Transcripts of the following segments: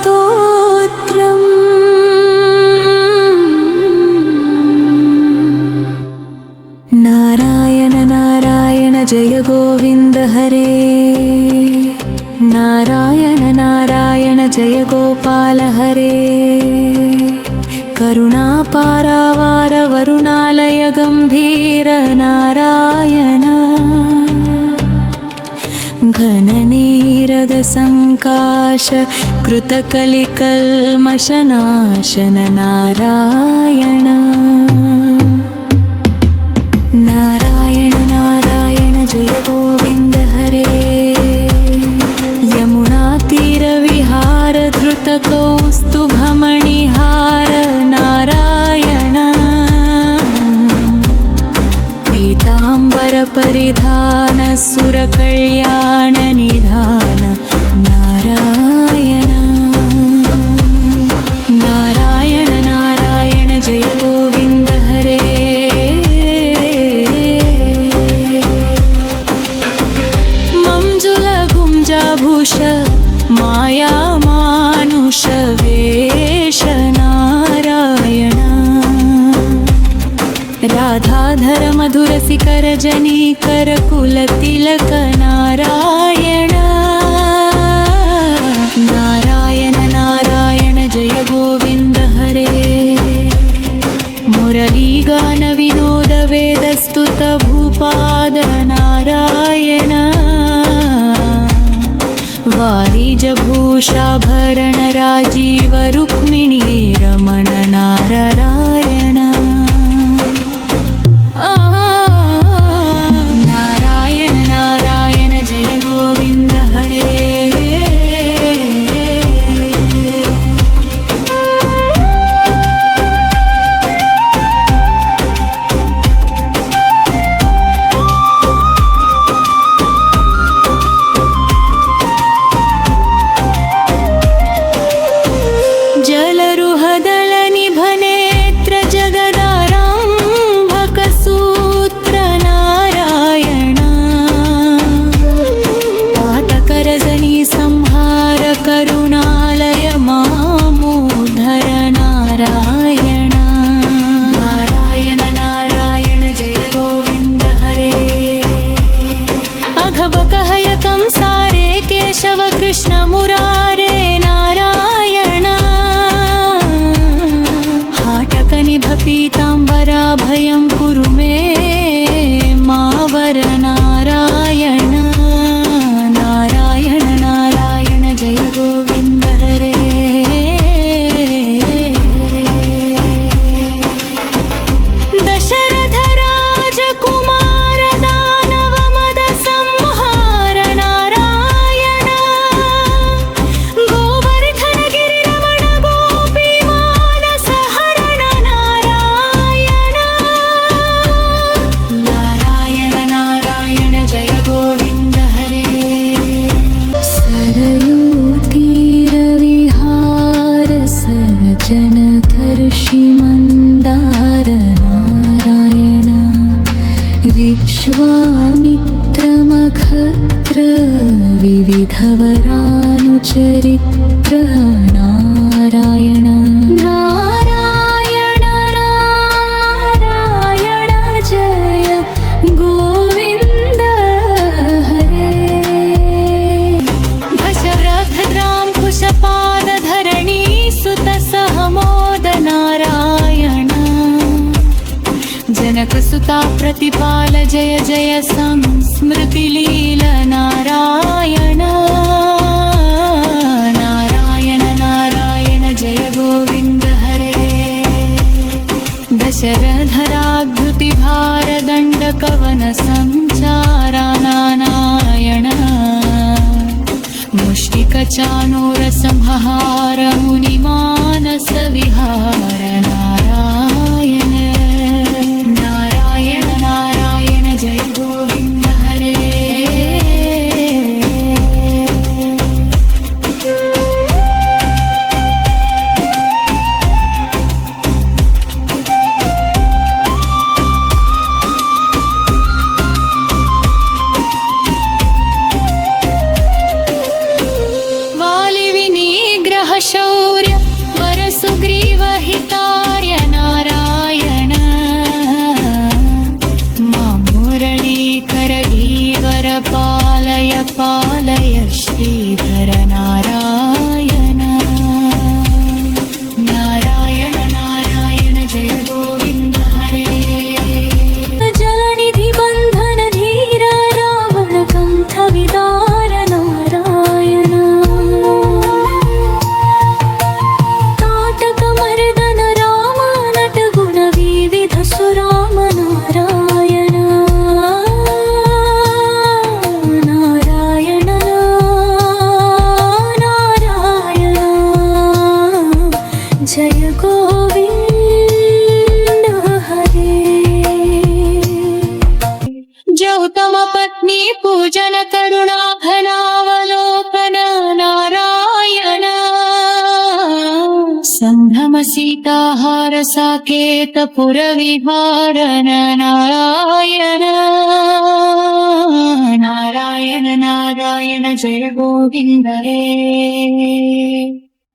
नारायणस्तोत्रम् नारायण नारायण जय गोविन्द हरे नारायण नारायण जय गोपाल हरे करुणापारावार वरुणालय गम्भीर नारायण घननीरद संकाश कृतकलिकल्मषनाशन नारायण नारायण नारायण जय गोविन्द हरे यमुनातीरविहार धृतकौस्तुभमणिहार नारायण पीताम्बर परिधान सुरकल्याण निधान नारायण नारायण नारायण जय गोविन्द हरे मंजुलगुंजाभूष माया मानुष वेश नारायण राधाधर मधुरसिकर जनीकर कुलतिलक नारायण नारायण नारायण जय गोविन्द हरे मुरलीगान विनोद वेदस्तुत भूपाद नारायण वारिजभूषाभरण राजीव रुक्मिणी रमण नारायण नारायण नारायण जय गोविन्द हरे जलरुहदल निभनेत्र जगदारम्भक सूत्र नारायण पातकरजनी संहार करुणालय मामोधर नारायण नारायण नारायण जय गोविन्द हरे अघबकहय कंसारे केशव कृष्ण मुरारे नारायण पीताम्बराभयं कुरु मे मावर नारायण नारायण नारायण जय गोविन्द हरे दशरथ राजकुमार दानव मद संहार नारायण गोवर्धन गिरिरमण गोपी मानस हरण नारायण नारायण नारायण जय गोविन्द हरे सरयू तीरविहार सज्जन दर्शि मन्दार नारायण विश्वामित्रमखत्र विविधवरानुचरित्र नारायण नारायण नारायण जय गोविन्द हरे भजव्रभद्रां कुशपादधरणी सुत सहमोद नारायण जनकसुता प्रतिपाल जय जय संस्मृतिलील नारायण नारायण नारायण जय गोविन्द हरे दशरथराद्युतिभार दण्डकवन संचार नारायण मुष्टिकचाणूर संहार मुनिमानस विहार नारायण नारायण नारायण जय गोविन्द हरे पालय श्रीधर नारायण नारायण नारायण जय गोविन्द हरे जलनिधि बन्धन धीर रावण कण्ठ विदार नारायण ताटक मर्दन राम नट गुण विविध सुराम नारायण नारायण नारायण जय गोविन्द हरे जौतम पत्नी पूजन करुणा घनावलोकन नारायण संभ्रम सीताहार साकेत पुर विहारन नारायण नारायण नारायण जय गोविन्द हे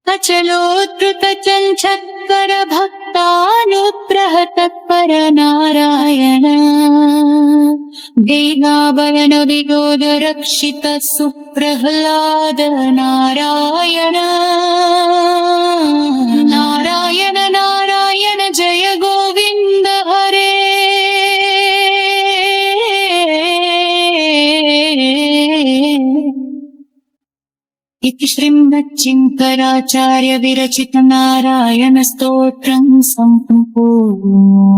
अचलोद्धृत चञ्चत्कर भक्तानुग्रह तत्पर नारायण देहाभरण विदोद रक्षित सुप्रह्लाद नारायण नारायण नारायण जय गोविन्द हरे इति श्रीमच्छङ्कराचार्य विरचित नारायण स्तोत्रं सम्पूर्णम्।